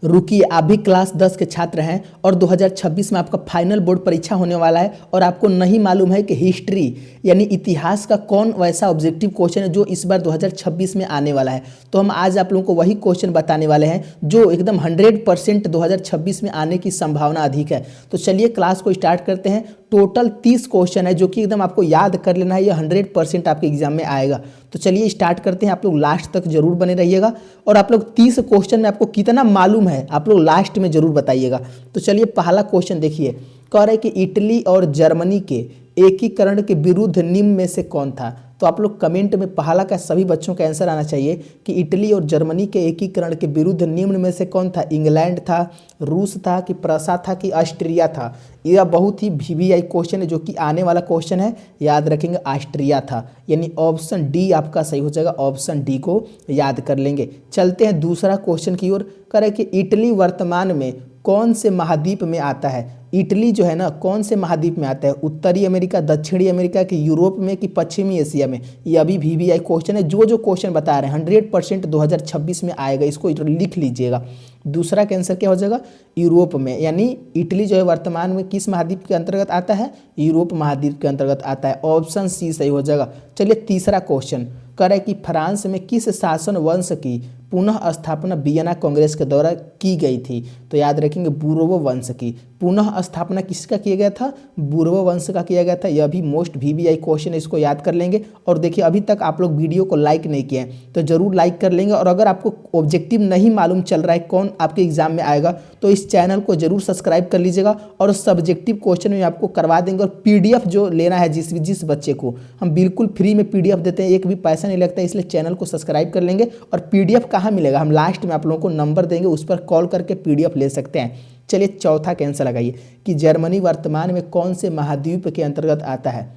रुकिए, आप भी क्लास 10 के छात्र हैं और 2026 में आपका फाइनल बोर्ड परीक्षा होने वाला है और आपको नहीं मालूम है कि हिस्ट्री यानी इतिहास का कौन वैसा ऑब्जेक्टिव क्वेश्चन है जो इस बार 2026 में आने वाला है। तो हम आज आप लोगों को वही क्वेश्चन बताने वाले हैं जो एकदम 100% 2026 में आने की संभावना अधिक है। तो चलिए क्लास को स्टार्ट करते हैं। टोटल 30 क्वेश्चन है जो कि एकदम आपको याद कर लेना है, ये 100% आपके एग्जाम में आएगा। तो चलिए स्टार्ट करते हैं, आप लोग लास्ट तक जरूर बने रहिएगा और आप लोग 30 क्वेश्चन में आपको कितना मालूम है आप लोग लास्ट में जरूर बताइएगा। तो चलिए पहला क्वेश्चन देखिए, कह रहे हैं कि इटली और जर्मनी के एकीकरण के विरुद्ध निम्न में से कौन था। तो आप लोग कमेंट में पहला का सभी बच्चों का आंसर आना चाहिए कि इटली और जर्मनी के एकीकरण के विरुद्ध निम्न में से कौन था। इंग्लैंड था, रूस था कि प्रसा था कि ऑस्ट्रिया था। यह बहुत ही वीवीआई क्वेश्चन है जो कि आने वाला क्वेश्चन है, याद रखेंगे ऑस्ट्रिया था, यानी ऑप्शन डी आपका सही हो जाएगा। ऑप्शन डी को याद कर लेंगे। चलते हैं दूसरा क्वेश्चन की ओर। करें कि इटली वर्तमान में कौन से महाद्वीप में आता है। इटली जो है ना कौन से महाद्वीप में आता है, उत्तरी अमेरिका, दक्षिणी अमेरिका कि यूरोप में कि पश्चिमी एशिया में। ये अभी वीवीआई क्वेश्चन है, जो क्वेश्चन बता रहे हैं 100% 2026 में आएगा, इसको लिख लीजिएगा। दूसरा का आंसर क्या हो जाएगा, यूरोप में, यानी इटली जो है वर्तमान में किस महाद्वीप के अंतर्गत आता है, यूरोप महाद्वीप के अंतर्गत आता है। ऑप्शन सी सही हो जाएगा। चलिए तीसरा क्वेश्चन कह कि फ्रांस में किस शासन वंश की पुनः स्थापना वियना कांग्रेस के द्वारा की गई थी। तो याद रखेंगे बूर्बो वंश की पुनः स्थापना किसका किया गया था, बूर्बो वंश का किया गया था। यह भी मोस्ट वीवीआई क्वेश्चन है, इसको याद कर लेंगे। और देखिए अभी तक आप लोग वीडियो को लाइक नहीं किए हैं तो जरूर लाइक कर लेंगे। और अगर आपको ऑब्जेक्टिव नहीं मालूम चल रहा है कौन आपके एग्जाम में आएगा तो इस चैनल को जरूर सब्सक्राइब कर लीजिएगा और सब्जेक्टिव क्वेश्चन में आपको करवा देंगे। और पीडीएफ जो लेना है जिस बच्चे को, हम बिल्कुल फ्री में पीडीएफ देते हैं, एक भी पैसा नहीं लगता है, इसलिए चैनल को सब्सक्राइब कर लेंगे। और पीडीएफ कहाँ मिलेगा, हम लास्ट में आप लोगों को नंबर देंगे, उस पर कॉल करके पीडीएफ ले सकते हैं। चलिए चौथा कैंसर लगाइए कि जर्मनी वर्तमान में कौन से महाद्वीप के अंतर्गत आता है।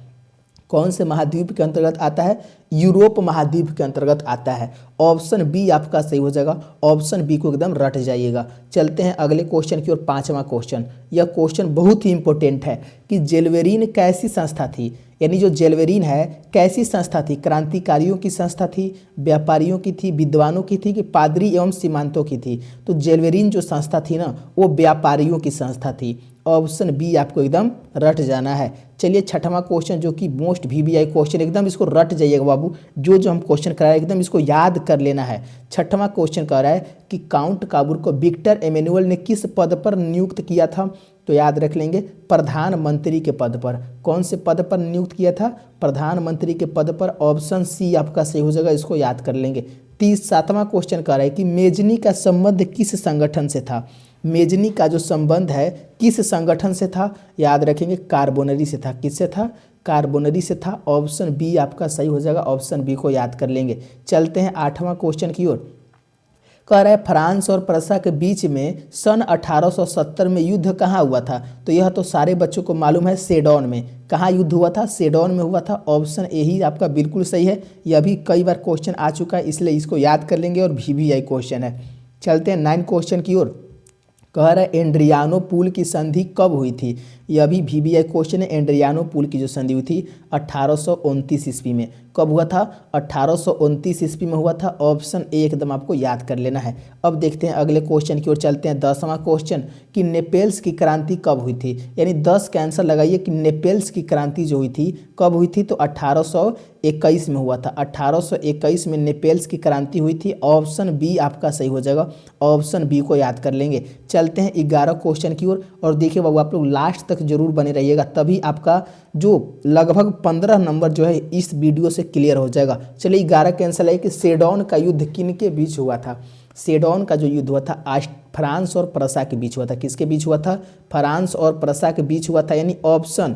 कौन से महाद्वीप के अंतर्गत आता है, यूरोप महाद्वीप के अंतर्गत आता है। ऑप्शन बी आपका सही हो जाएगा। ऑप्शन बी को एकदम रट जाइएगा। चलते हैं अगले क्वेश्चन की ओर, पांचवा क्वेश्चन। यह क्वेश्चन बहुत ही इंपॉर्टेंट है कि जेलवेरीन कैसी संस्था थी, यानी जो जेलवेरीन है कैसी संस्था थी, क्रांतिकारियों की संस्था थी, व्यापारियों की थी, विद्वानों की थी कि पादरी एवं सीमांतों की थी। तो जेलवेरीन जो संस्था थी ना वो व्यापारियों की संस्था थी। ऑप्शन बी आपको एकदम रट जाना है। चलिए छठवां क्वेश्चन जो कि मोस्ट वीवीआई क्वेश्चन, एकदम इसको रट जाइएगा बाबू, जो हम क्वेश्चन कराए एकदम इसको याद कर लेना है। छठवां क्वेश्चन कह रहा है कि काउंट काबूर को विक्टर एमेनुअल ने किस पद पर नियुक्त किया था। तो याद रख लेंगे प्रधानमंत्री के पद पर। कौन से पद पर नियुक्त किया था, प्रधानमंत्री के पद पर। ऑप्शन सी आपका सही हो जाएगा, इसको याद कर लेंगे। 7वां क्वेश्चन कह रहा है कि मेजनी का संबंध किस संगठन से था। मेजनी का जो संबंध है किस संगठन से था, याद रखेंगे कार्बोनरी से था। किससे था, कार्बोनरी से था। ऑप्शन बी आपका सही हो जाएगा। ऑप्शन बी को याद कर लेंगे। चलते हैं 8वां क्वेश्चन की ओर। कह रहा है फ्रांस और प्रसा के बीच में सन 1870 में युद्ध कहाँ हुआ था। तो यह तो सारे बच्चों को मालूम है, सेडोन में। कहाँ युद्ध हुआ था, सेडोन में हुआ था। ऑप्शन ए ही आपका बिल्कुल सही है। यह भी कई बार क्वेश्चन आ चुका है इसलिए इसको याद कर लेंगे और वीवीआई क्वेश्चन है। चलते हैं 9 क्वेश्चन की ओर। कह रहा है एंड्रियानो पुल की संधि कब हुई थी। यह भी वीवीआई क्वेश्चन है। एंड्रियानो पुल की जो संधि हुई थी 1829 ईस्वी में। कब हुआ था, 1829 ईस्वी में हुआ था। ऑप्शन ए एकदम आपको याद कर लेना है। अब देखते हैं अगले क्वेश्चन की ओर चलते हैं। 10वां क्वेश्चन कि नेपेल्स की क्रांति कब हुई थी, यानी 10 का आंसर लगाइए कि नेपेल्स की क्रांति जो हुई थी कब हुई थी। तो 1821 में हुआ था। 1821 में नेपेल्स की क्रांति हुई थी। ऑप्शन बी आपका सही हो जाएगा। ऑप्शन बी को याद कर लेंगे। चलते हैं 11 क्वेश्चन की ओर। और देखिए बाबू आप लोग लास्ट तक जरूर बने रहिएगा, तभी आपका जो लगभग 15 नंबर जो है इस वीडियो से क्लियर हो जाएगा। चलिए 11 कैंसिल है कि सेडोन का युद्ध किन के बीच हुआ था। सेडोन का जो युद्ध हुआ था फ्रांस और प्रसा के बीच हुआ था। किसके बीच हुआ था, फ्रांस और प्रसा के बीच हुआ था, यानी ऑप्शन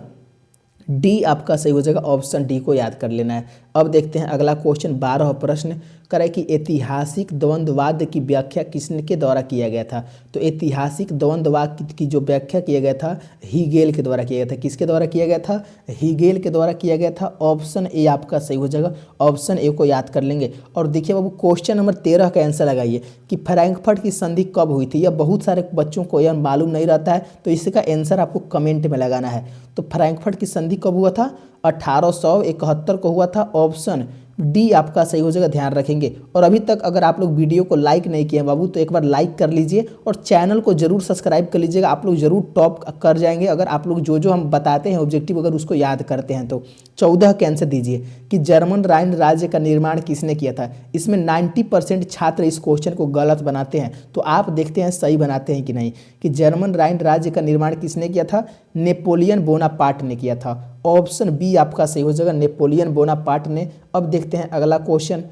डी आपका सही हो जाएगा। ऑप्शन डी को याद कर लेना है। अब देखते हैं अगला क्वेश्चन 12 प्रश्न करे कि ऐतिहासिक द्वंद्ववाद की व्याख्या किसके द्वारा किया गया था। तो ऐतिहासिक द्वंद्ववाद की जो व्याख्या किया गया था हीगेल के द्वारा किया गया था। किसके द्वारा किया गया था, हीगेल के द्वारा किया गया था। ऑप्शन ए आपका सही हो जाएगा। ऑप्शन ए को याद कर लेंगे। और देखिए बाबू क्वेश्चन नंबर 13 का आंसर लगाइए कि फ्रैंकफर्ट की संधि कब हुई थी। यह बहुत सारे बच्चों को यह मालूम नहीं रहता है तो इसका आंसर आपको कमेंट में लगाना है। तो फ्रैंकफर्ट की संधि कब हुआ था, 1871 को हुआ था। ऑप्शन डी आपका सही हो जाएगा, ध्यान रखेंगे। और अभी तक अगर आप लोग वीडियो को लाइक नहीं किए हैं बाबू तो एक बार लाइक कर लीजिए और चैनल को जरूर सब्सक्राइब कर लीजिएगा, आप लोग जरूर टॉप कर जाएंगे अगर आप लोग जो जो हम बताते हैं ऑब्जेक्टिव अगर उसको याद करते हैं तो। 14 का आंसर दीजिए कि जर्मन राइन राज्य का निर्माण किसने किया था। इसमें 90% छात्र इस क्वेश्चन को गलत बनाते हैं, तो आप देखते हैं सही बनाते हैं कि नहीं। कि जर्मन राइन राज्य का निर्माण किसने किया था, नेपोलियन बोनापार्ट ने किया था। ऑप्शन बी आपका सही हो जाएगा, नेपोलियन बोनापार्ट ने। अब देखते हैं अगला क्वेश्चन।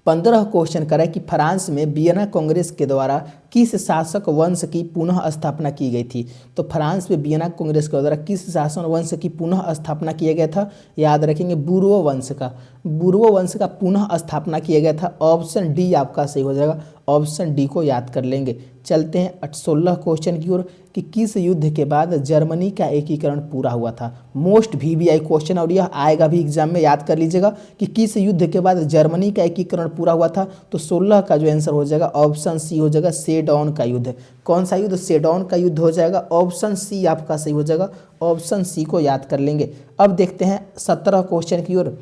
15 क्वेश्चन करें कि फ्रांस में वियना कांग्रेस के द्वारा किस शासक वंश की पुनः स्थापना की गई थी। तो फ्रांस में वियना कांग्रेस के द्वारा किस शासन वंश की पुनः स्थापना किया गया था, याद रखेंगे बुर्बो वंश का। बुर्बो वंश का पुनः स्थापना किया गया था। ऑप्शन डी आपका सही हो जाएगा, ऑप्शन डी को याद कर लेंगे। चलते हैं 16 क्वेश्चन की ओर कि किस युद्ध के बाद जर्मनी का एकीकरण पूरा हुआ था। मोस्ट वीवीआई क्वेश्चन और यह आएगा भी एग्जाम में, याद कर लीजिएगा कि किस युद्ध के बाद जर्मनी का एकीकरण पूरा हुआ था। तो 16 का जो आंसर हो जाएगा ऑप्शन सी हो जाएगा, सेडॉन का युद्ध। कौन सा युद्ध, सेडॉन का युद्ध हो जाएगा। ऑप्शन सी आपका सही हो जाएगा, ऑप्शन सी को याद कर लेंगे। अब देखते हैं 17 क्वेश्चन की ओर।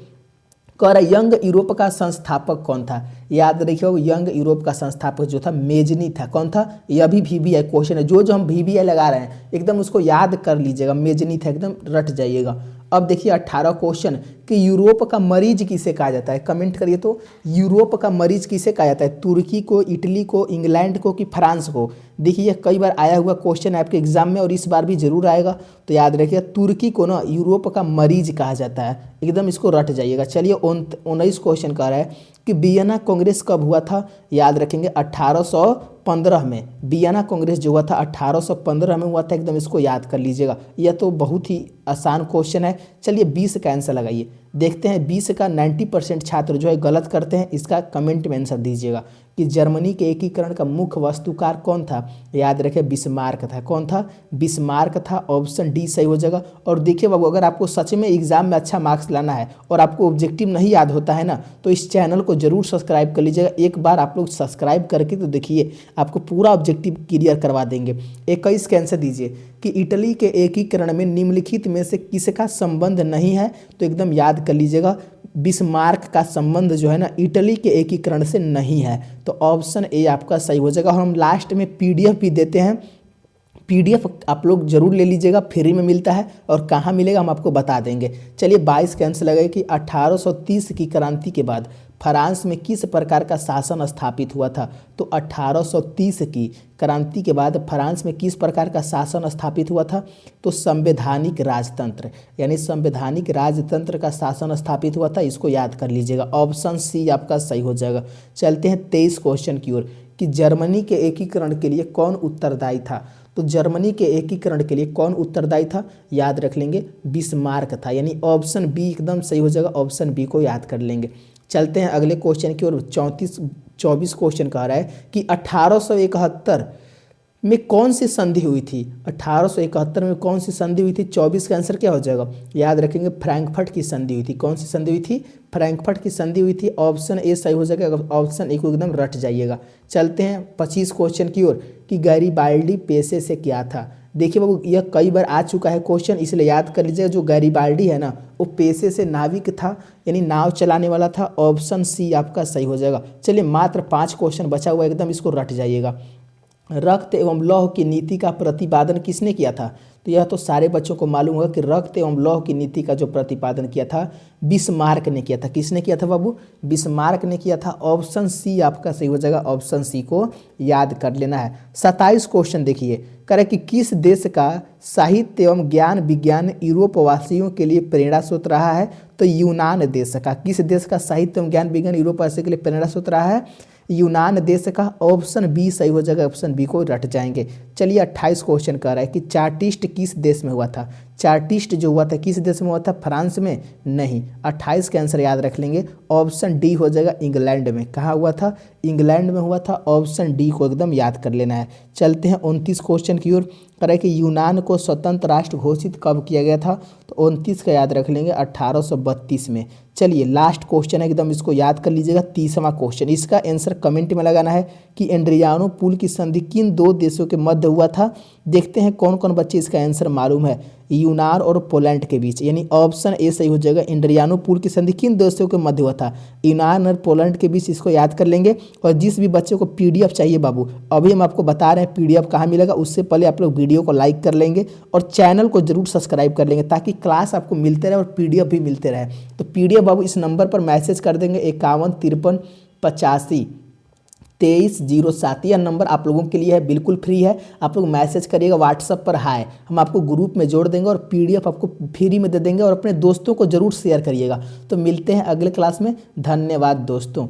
कर यंग यूरोप का संस्थापक कौन था, याद रखिए यंग यूरोप का संस्थापक जो था मेजनी था। कौन था, यह भी वीवीआई क्वेश्चन है, जो जो हम वीवीआई लगा रहे हैं एकदम उसको याद कर लीजिएगा, मेजनी था, एकदम रट जाइएगा। अब देखिए 18 क्वेश्चन कि यूरोप का मरीज किसे कहा जाता है, कमेंट करिए तो यूरोप का मरीज किसे कहा जाता है, तुर्की को, इटली को, इंग्लैंड को कि फ्रांस को। देखिए कई बार आया हुआ क्वेश्चन है आपके एग्जाम में और इस बार भी जरूर आएगा, तो याद रखिए तुर्की को ना यूरोप का मरीज कहा जाता है, एकदम इसको रट जाइएगा। चलिए 19 क्वेश्चन कह रहा है कि वियना कांग्रेस कब हुआ था, याद रखेंगे 1815 में। वियना कांग्रेस जो हुआ था 1815 में हुआ था, एकदम इसको याद कर लीजिएगा। यह तो बहुत ही आसान क्वेश्चन है। चलिए 20 का आंसर लगाइए, देखते हैं 20 का 90% छात्र जो है गलत करते हैं, इसका कमेंट में आंसर दीजिएगा। कि जर्मनी के एकीकरण का मुख्य वास्तुकार कौन था, याद रखें बिस्मार्क था। कौन था, बिस्मार्क था। ऑप्शन डी सही हो जाएगा। और देखिए बाबू अगर आपको सच में एग्जाम में अच्छा मार्क्स लाना है और आपको ऑब्जेक्टिव नहीं याद होता है ना, तो इस चैनल को जरूर सब्सक्राइब कर लीजिएगा। एक बार आप लोग सब्सक्राइब करके तो देखिए आपको पूरा ऑब्जेक्टिव क्लियर करवा देंगे। 21 का आंसर दीजिए कि इटली के एकीकरण में निम्नलिखित में से किसका संबंध नहीं है, तो एकदम याद कर लीजिएगा बिस्मार्क का संबंध जो है ना इटली के एकीकरण से नहीं है। तो ऑप्शन ए आपका सही हो जाएगा। और हम लास्ट में पीडीएफ भी देते हैं, पीडीएफ आप लोग जरूर ले लीजिएगा, फ्री में मिलता है और कहाँ मिलेगा हम आपको बता देंगे। चलिए 22 का आंसर लगाइए कि 1830 की क्रांति के बाद फ्रांस में किस प्रकार का शासन स्थापित हुआ था। तो 1830 की क्रांति के बाद फ्रांस में किस प्रकार का शासन स्थापित हुआ था, तो संवैधानिक राजतंत्र, यानी संवैधानिक राजतंत्र का शासन स्थापित हुआ था, इसको याद कर लीजिएगा। ऑप्शन सी आपका सही हो जाएगा। चलते हैं 23 क्वेश्चन की ओर कि जर्मनी के एकीकरण के लिए कौन उत्तरदायी था। तो जर्मनी के एकीकरण के लिए कौन उत्तरदायी था, याद रख लेंगे बिस्मार्क था, यानी ऑप्शन बी एकदम सही हो जाएगा। ऑप्शन बी को याद कर लेंगे। चलते हैं अगले क्वेश्चन की ओर। 24 क्वेश्चन कह रहा है कि 1871 में कौन सी संधि हुई थी। 1871 में कौन सी संधि हुई थी। 24 का आंसर क्या हो जाएगा, याद रखेंगे फ्रैंकफर्ट की संधि हुई थी। कौन सी संधि हुई थी, फ्रैंकफर्ट की संधि हुई थी। ऑप्शन ए सही हो जाएगा, ऑप्शन ए को एकदम रट जाइएगा। चलते हैं 25 क्वेश्चन की ओर कि गैरीबाल्डी पेशे से क्या था। देखिए बाबू यह कई बार आ चुका है क्वेश्चन, इसलिए याद कर लीजिएगा। जो गैरीबाल्डी है ना वो पेशे से नाविक था, यानी नाव चलाने वाला था। ऑप्शन सी आपका सही हो जाएगा। चलिए मात्र 5 क्वेश्चन बचा हुआ, एकदम इसको रट जाइएगा। रक्त एवं लौह की नीति का प्रतिपादन किसने किया था। तो यह तो सारे बच्चों को मालूम होगा कि रक्त एवं लौह की नीति का जो प्रतिपादन किया था बिस्मार्क ने किया था। किसने किया था बाबू, बिस्मार्क ने किया था। ऑप्शन सी आपका सही हो जाएगा, ऑप्शन सी को याद कर लेना है। 27 क्वेश्चन देखिए करे कि किस देश का साहित्य एवं ज्ञान विज्ञान यूरोप वासियों के लिए प्रेरणा स्रोत रहा है। तो यूनान देश का, किस देश का साहित्य एवं ज्ञान विज्ञान यूरोप वासियों के लिए प्रेरणा स्रोत रहा है, यूनान देश का। ऑप्शन बी सही हो जाएगा, ऑप्शन बी को रट जाएंगे। चलिए 28 क्वेश्चन कह रहा है कि चार्टिस्ट किस देश में हुआ था। चार्टिस्ट जो हुआ था किस देश में हुआ था, फ्रांस में नहीं। 28 का आंसर याद रख लेंगे, ऑप्शन डी हो जाएगा, इंग्लैंड में। कहाँ हुआ था, इंग्लैंड में हुआ था। ऑप्शन डी को एकदम याद कर लेना है। चलते हैं 29 क्वेश्चन की ओर कह रहा है कि यूनान को स्वतंत्र राष्ट्र घोषित कब किया गया था। तो 29 का याद रख लेंगे, 1832 में। चलिए लास्ट क्वेश्चन है, एकदम इसको याद कर लीजिएगा। 30वां क्वेश्चन, इसका आंसर कमेंट में लगाना है कि एड्रियानो पुल की संधि किन दो देशों के मध्य हुआ था। देखते हैं कौन कौन बच्चे इसका आंसर मालूम है। यूनान और पोलैंड के बीच, यानी ऑप्शन ए सही हो जाएगा। एड्रियानोपुल की संधि किन देशों के मध्य हुआ था? यूनान और पोलैंड के बीच, इसको याद कर लेंगे। और जिस भी बच्चे को पीडीएफ चाहिए बाबू, अभी हम आपको बता रहे हैं पीडीएफ कहाँ मिलेगा, उससे पहले आप लोग वीडियो को लाइक कर लेंगे और चैनल को जरूर सब्सक्राइब कर लेंगे ताकि क्लास आपको मिलते रहे और पीडीएफ भी मिलते रहे। तो पीडीएफ बाबू इस नंबर पर मैसेज कर देंगे 51 53 85 2307। यह नंबर आप लोगों के लिए है, बिल्कुल फ्री है। आप लोग मैसेज करिएगा व्हाट्सएप पर, हाय, हम आपको ग्रुप में जोड़ देंगे और पीडीएफ आपको फ्री में दे देंगे और अपने दोस्तों को जरूर शेयर करिएगा। तो मिलते हैं अगले क्लास में। धन्यवाद दोस्तों।